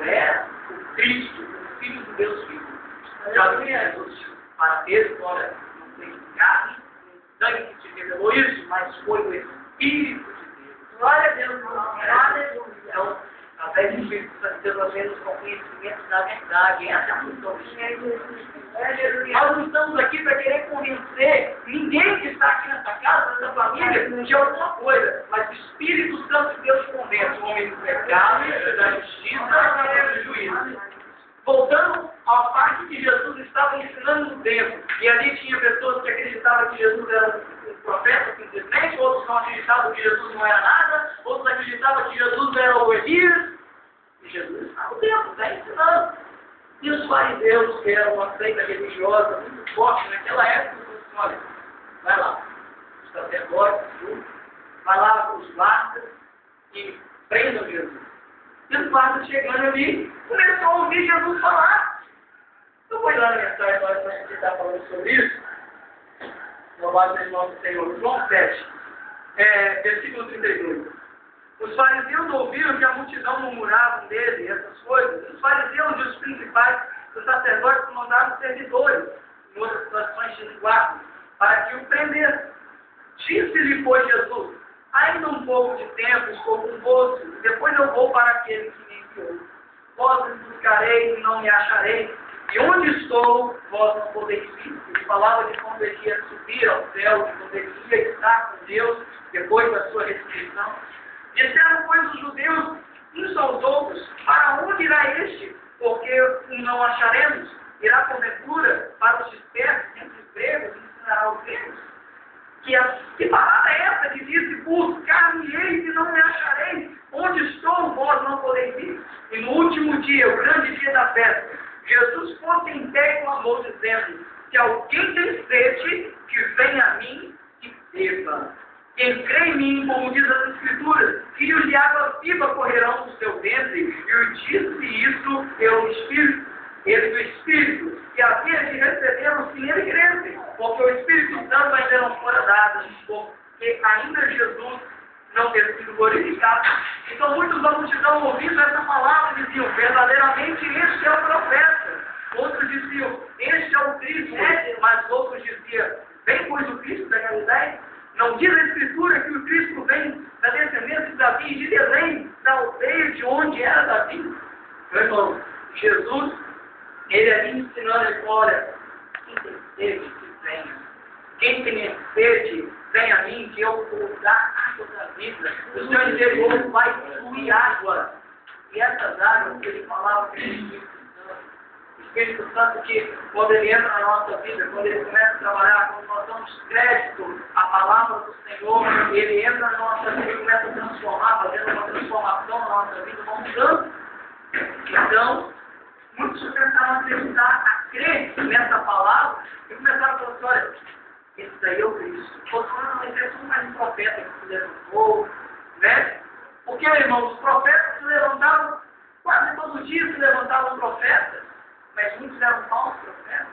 é o Cristo, o Filho do Deus vivo. Já vi Jesus para ter, olha, não foi carne, sangue que te revelou isso, mas foi o Espírito de Deus. Glória a Deus, glória a Deus. Então, através do Espírito Santo, Deus nós vemos com conhecimento da verdade. Essa é a função do Espírito. Nós não estamos aqui para querer convencer ninguém que está aqui nessa casa, nessa família, de alguma coisa. Mas o Espírito Santo de Deus convence o homem do pecado, da justiça e do juízo. Voltando à parte que Jesus estava ensinando no templo, e ali tinha pessoas que acreditavam que Jesus era um profeta, simplesmente, outros não acreditavam que Jesus não era nada, outros acreditavam que Jesus era o Elias, e Jesus estava no templo, está ensinando. E os fariseus, que eram uma seita religiosa muito forte naquela época, disseram: olha, vai lá, os sacerdotes, vai lá os guardas e prendam Jesus. E os guardas chegando ali, começou a ouvir Jesus falar. Eu vou ir lá na mensagem para a gente estar falando sobre isso. Louvado seja o nome do Senhor. João 7, versículo 32. Os fariseus ouviram que a multidão murmurava dele, essas coisas. Os fariseus e os principais dos sacerdotes mandaram servidores, em outras situações de guarda, para que o prendessem. Disse-lhe, pois, Jesus: ainda um pouco de tempo estou convosco, e depois eu vou para aquele que me enviou. Vós me buscareis e não me achareis, e onde estou, vós não podeis vir. Ele falava de quando ele ia subir ao céu, de quando ele ia estar com Deus, depois da sua ressurreição. Disseram, pois, os judeus uns aos outros: para onde irá este? Porque o não acharemos. Irá, porventura, para os dispersos entre os gregos, e ensinará os gregos. Que palavra é essa que diz: buscar-me-eis e não me achareis? Onde estou, vós não podeis ir? E no último dia, o grande dia da festa, Jesus pôs em pé e clamou, dizendo: se alguém tem sede, que venha a mim e beba. Quem crê em mim, como diz as Escrituras, rios de água viva correrão do seu ventre. E eu disse isso, eu Espírito, ele do Espírito, que havia de receber se ele cresce, porque o Espírito Santo ainda não fora dado, porque ainda Jesus não ter sido glorificado. Então muitos da multidão, ouvindo essa palavra, diziam: verdadeiramente este é o profeta. Outros diziam: este é o Cristo. Mas outros diziam: vem, pois, o Cristo da Galileia? Não diz a Escritura que o Cristo vem da descendência de Davi, de Belém, da aldeia de onde era Davi? Meu irmão, Jesus, ele ali ensinando, ele falou: olha, quem tem sede, que venha. Quem tem sede, vem a mim, que eu vou dar água da vida. O Senhor interior vai fluir água. E essas águas que ele falava que o Espírito Santo, que quando ele entra na nossa vida, quando ele começa a trabalhar, quando nós damos crédito à palavra do Senhor, ele entra na nossa vida e começa a transformar, fazendo uma transformação na nossa vida, mudando. Então, muitos começaram a acreditar, a crer nessa palavra, e começaram a falar assim: olha, esse daí é o Cristo. Outros não, esse é mais um profeta que se levantou, né? Porque, irmãos, os profetas se levantavam, quase todo dia se levantavam profetas, mas muitos eram falsos profetas,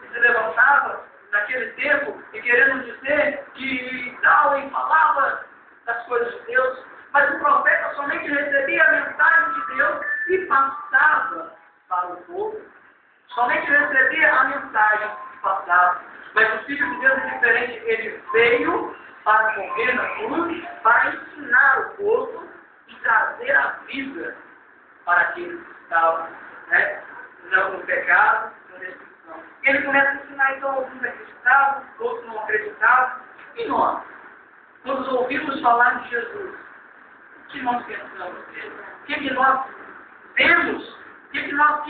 e se levantavam naquele tempo e querendo dizer que tal e falava das coisas de Deus, mas o profeta somente recebia a mensagem de Deus e passava para o povo. Somente recebia a mensagem e passava. Mas o Filho de Deus é diferente. Ele veio para morrer na cruz, para ensinar o povo e trazer a vida para aqueles que estavam, né, não no pecado, na destruição. Ele começa a ensinar, então alguns acreditavam, outros não acreditavam. E nós, quando ouvimos falar de Jesus, o que nós pensamos dele? O que nós vemos? Que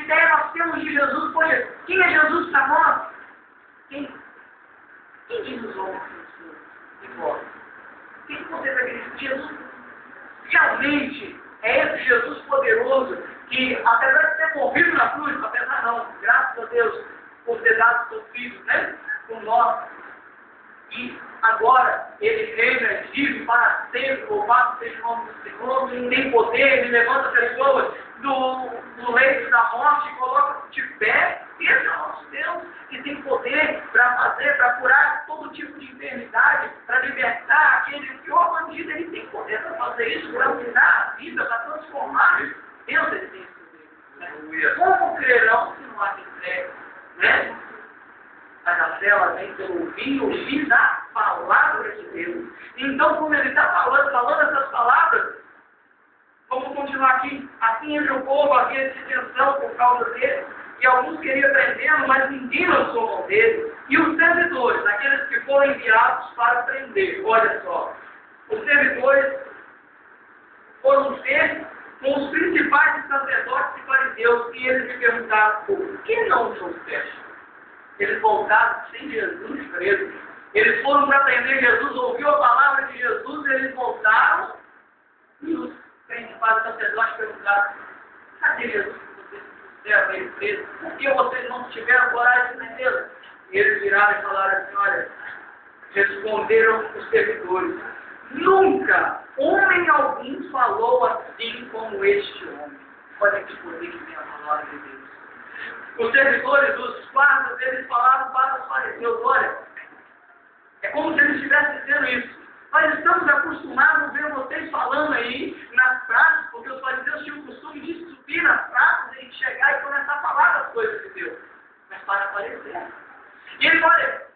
ideia nós temos de Jesus? Pois, quem é Jesus para nós? Quem diz os homens de vós? Quem vocês acreditam? Jesus realmente é esse Jesus poderoso que, apesar de ter morrido na cruz, apesar não, graças a Deus, por ter dado seus filhos, né, por nós, e agora ele reina e vive para sempre, louvado seja o nome do Senhor, tem poder, ele levanta pessoas do leito da morte e coloca de pé. Esse é o nosso Deus, que tem poder para curar todo tipo de enfermidade, para libertar aquele pior bandido. Ele tem poder para fazer isso, para mudar a vida, para transformar. Deus, ele tem esse poder. Como crerão se não há quem pregue? Né? Mas a fé ela vem pelo ouvir da palavra de Deus. Então, como ele está falando essas palavras, vamos continuar aqui. Assim entre o povo havia dissensão por causa dele, e alguns queriam prendê-lo, mas ninguém lançou mão dele. E os servidores, aqueles que foram enviados para prender, olha só, os servidores foram ter com os principais sacerdotes e fariseus, e eles lhe perguntaram: por que não o trouxeste? Eles voltaram sem Jesus preso. Eles foram para prender Jesus, ouviu a palavra de Jesus, eles voltaram, e os principais sacerdotes perguntaram: cadê Jesus que vocês fizeram ele preso? Por que vocês não tiveram coragem de prendê-lo? E eles viraram e falaram assim: olha, responderam os servidores: nunca homem algum falou assim como este homem. Olha que poder que tem a palavra de Deus. Os servidores, os guardas, eles falaram para os fariseus: olha, é como se eles estivessem dizendo isso. Nós estamos acostumados a ver vocês falando aí nas praças, porque os fariseus tinham o costume de subir nas praças e chegar e começar a falar das coisas de Deus. Mas para aparecer. E ele olha,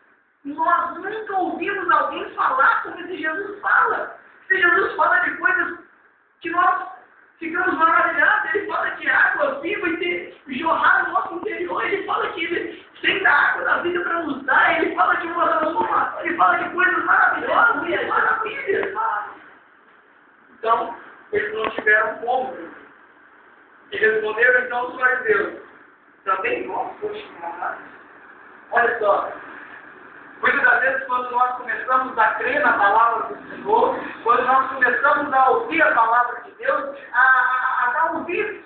nós nunca ouvimos alguém falar como esse Jesus fala. Se Jesus fala de coisas que nós ficamos maravilhados, ele fala de água viva e de jorrar no nosso interior, ele fala que ele tem a água da vida para nos dar, ele fala de uma transformação, ele fala de coisas maravilhosas e maravilhas. Então, eles não tiveram como. E responderam então os fariseus: também nós fomos chamados. Olha só. Muitas das vezes, quando nós começamos a crer na palavra do Senhor, quando nós começamos a ouvir a palavra de Deus, a dar ouvidos,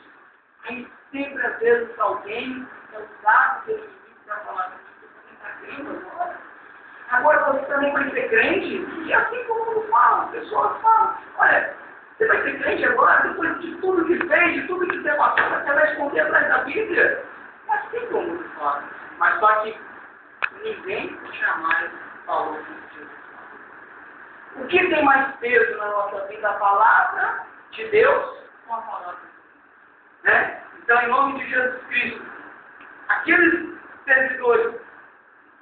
tem sempre, às vezes, alguém cansado, que está falando: você está crendo agora? Agora você também vai ser crente? E assim como eu falo, as pessoas falam: olha, você vai ser crente agora, depois de tudo que fez, de tudo que você passou, você vai esconder atrás da Bíblia? É assim como eu falo. Mas só que ninguém jamais falou de Jesus. O que tem mais peso na nossa vida? A palavra de Deus ou a palavra de Deus? Né? Então, em nome de Jesus Cristo, aqueles servidores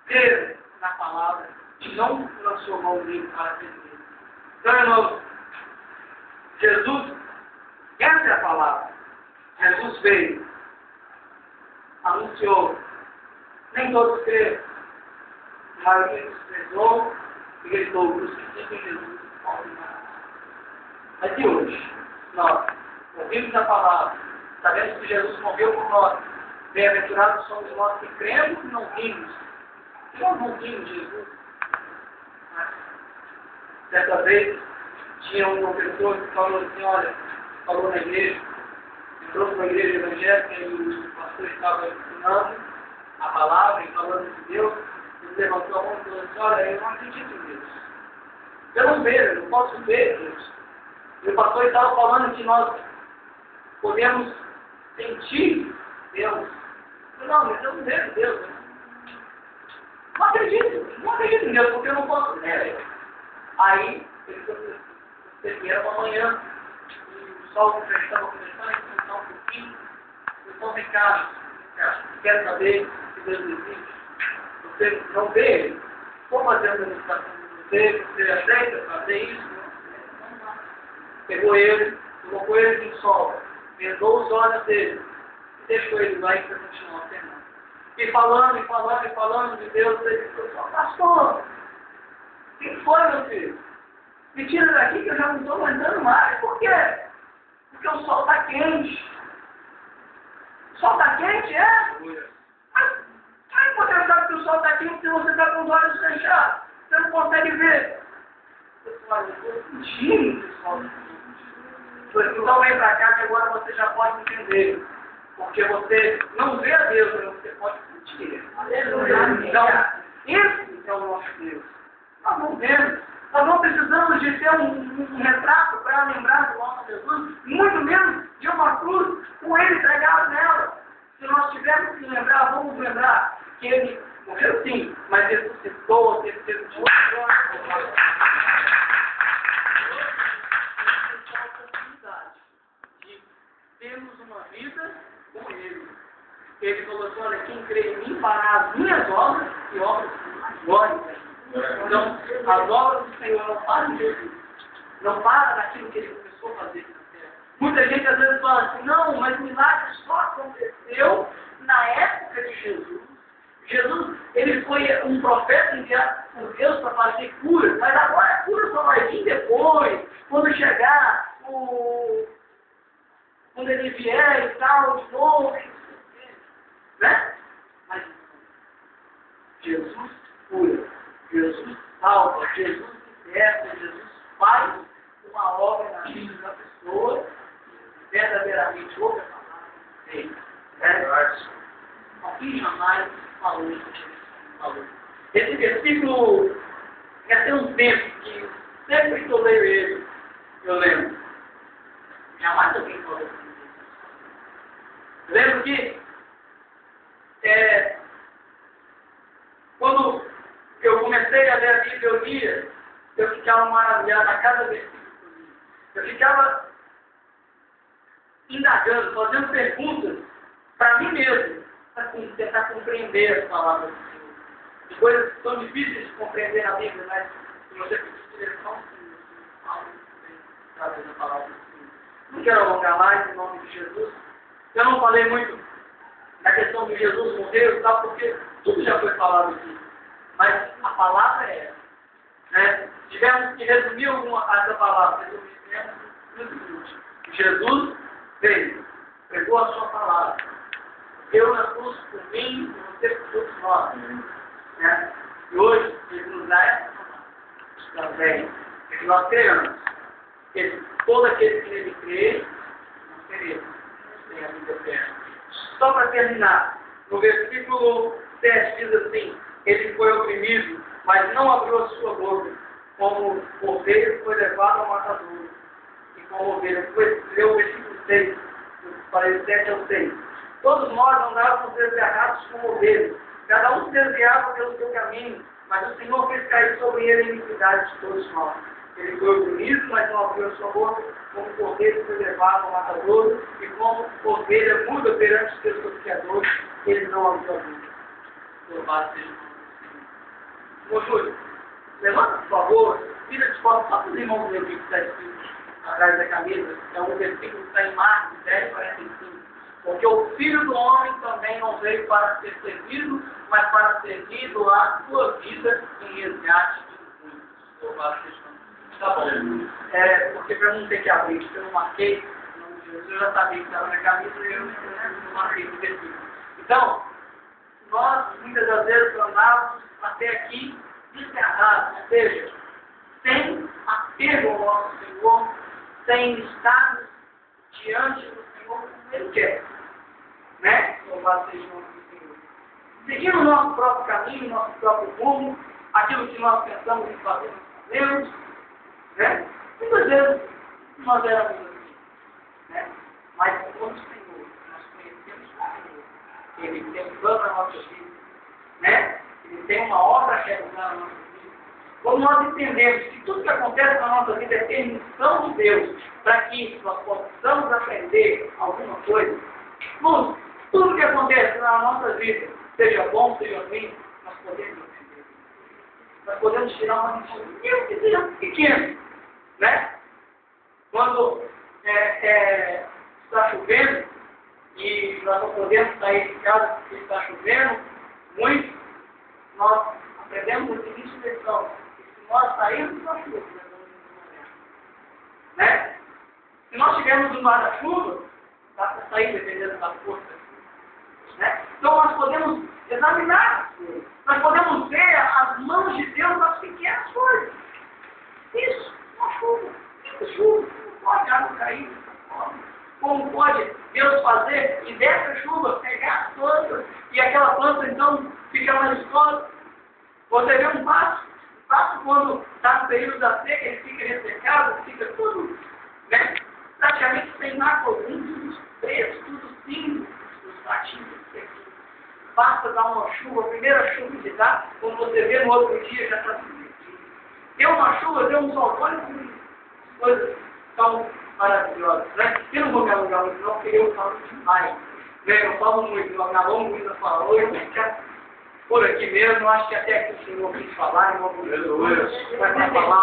creram na palavra e não lançou mão dele para defender. Então, irmãos, Jesus, essa é a palavra. Jesus veio, anunciou, nem todos creram. A maioria desprezou e gritou: crucifiquem Jesus. Mas e hoje? Nós ouvimos a palavra, sabemos que Jesus morreu por nós. Bem-aventurados somos nós que cremos e não vimos. Nós não vimos Jesus. Mas, certa vez, tinha um professor que falou assim: olha, falou na igreja, entrou para uma igreja evangélica e o pastor estava ensinando a palavra e falando de Deus. Ele levantou a mão e falou assim: olha, eu não acredito em Deus. Eu não vejo, eu não posso ver Deus. E o pastor estava falando que nós podemos sentir Deus. Eu não, mas eu não vejo Deus. Não acredito em Deus, porque eu não posso ver. Aí, eles vieram uma manhã, e o sol já estava começando a esquentar um pouquinho. Eu estou em casa, quero saber se Deus existe. Você não vê ele? Como fazer a meditação de você? Você aceita fazer isso? Não. Pegou ele, colocou ele no sol, vendou os olhos dele, e deixou ele lá e para continuar alternando. E falando de Deus, ele falou: pastor, quem foi, meu filho? Me tira daqui que eu já não estou aguentando mais. Por quê? Porque o sol está quente. O sol está quente, é? Mas você sabe que o sol está quente se você está com os olhos fechados. Você não consegue ver. Eu estou sentindo que o sol está quente. Então vem para cá que agora você já pode entender. Porque você não vê a Deus, mas você pode sentir. Então, esse é o nosso Deus. Nós não vemos. Nós não precisamos de ter um retrato para lembrar do nosso Jesus, muito menos de uma cruz com ele pregado nela. Se nós tivermos que lembrar, vamos lembrar que ele morreu sim, mas ressuscitou ao terceiro dia. De termos uma vida com Ele falou assim, olha, quem crê em mim fará as minhas obras e obras glórias. Então, as obras do Senhor não param de Jesus. Não para naquilo que ele começou a fazer aqui na terra. Muita gente às vezes fala assim, não, mas o milagre só aconteceu na época de Jesus. Jesus, ele foi um profeta enviado por Deus para fazer cura, mas agora a cura só vai vir depois, quando chegar quando ele vier e tal, de novo, né? Mas Jesus cura, Jesus salva, Jesus liberta, Jesus faz uma obra na vida da pessoa e verdadeiramente outra palavra feita. Aqui jamais falou isso que ele falou. Esse versículo já tem um tempo que sempre que eu leio ele, eu lembro. Jamais alguém falou assim. Eu lembro que quando eu comecei a ler a Bíblia, eu ficava maravilhado a cada versículo que eu lia. Eu ficava indagando, fazendo perguntas para mim mesmo, para tentar compreender as palavras do Senhor. De coisas que são difíceis de compreender na Bíblia, mas se você pedir direção, fala através da palavra do Senhor. Não quero alongar mais em nome de Jesus. Eu não falei muito da questão de Jesus morrer e tal, porque tudo já foi falado aqui. Mas a palavra é essa. Né? Tivemos que resumir essa palavra. Resumimos no seguinte. Jesus veio, pregou a sua palavra. Deu na cruz por mim e você por todos nós. Né? E hoje, ele nos dá essa palavra também. É que nós cremos. Que todo aquele que nele crê, nós teremos. Tem a vida eterna. Só para terminar, no versículo 7 diz assim, ele foi oprimido, mas não abriu a sua boca, como ovelha foi levado ao matadouro, e como ovelha foi, leu o versículo 6, para o 7 ao 6. Todos nós andávamos desgarrados como ovelhas, cada um desviava pelo seu caminho, mas o Senhor fez cair sobre ele a iniquidade de todos nós. Ele foi oprimido, mas não abriu a sua boca, como cordeiro foi levado ao matadouro, e como ovelha muda perante os seus saciadores, ele não abriu a boca. Louvado seja o nome do Senhor. Ô Júlio, levanta por favor, vira de fora, só para os irmãos ler o que está escrito atrás da camisa. É um versículo que está em Marcos 10, 45. Porque o Filho do Homem também não veio para ser servido, mas para servir, doar a sua vida em resgate de muitos. Louvado seja o nome do Senhor. Tá bom. Porque para eu não ter que abrir, porque eu não marquei, eu já sabia que estava na camisa e eu não marquei o versículo. Então, nós muitas das vezes andávamos até aqui desgarrados, ou seja, sem apego ao nosso Senhor, sem estar diante do Senhor como Ele quer. Né? Louvado seja o nome do Senhor. Seguindo o nosso próprio caminho, nosso próprio rumo, aquilo que nós pensamos em fazer, nós fazemos. Né? Muitas vezes nós éramos assim. Né? Mas quando o Senhor, nós conhecemos o Senhor, Ele tem um plano na nossa vida. Né? Ele tem uma obra a realizar na nossa vida. Quando nós entendemos que tudo que acontece na nossa vida é permissão de Deus para que nós possamos aprender alguma coisa, tudo que acontece na nossa vida, seja bom, seja ruim, nós podemos aprender. Nós podemos tirar uma lição, mesmo que seja pequena, né? Quando está chovendo e nós não podemos sair de casa porque está chovendo muito, nós aprendemos a seguinte lição: se nós sairmos da chuva, nós vamos morrer. Né? Se nós tivermos um guarda-chuva, dá para sair dependendo da força. Né? Então nós podemos examinar as coisas. Nós podemos ver as mãos de Deus nas pequenas coisas. Isso, uma chuva. Chuva, não pode água cair. Como pode Deus fazer e dessa chuva pegar as plantas e aquela planta então fica mais escura? Você vê um passo quando está no período da seca, ele fica ressecado, fica tudo, né? Praticamente sem nada algum, tudo preto, tudo cinza, os patinhos secos. Basta dar uma chuva, a primeira chuva que dá, quando você vê no outro dia já está tudo aqui. Deu uma chuva, deu um sol, olha que coisas tão maravilhosas, né? Eu não vou me alongar muito não, porque eu falo demais. Bem, não falo muito, nós acabamos muito a falar hoje, fica por aqui mesmo, acho que até que o Senhor quis falar, em nome de Jesus, vai para falar.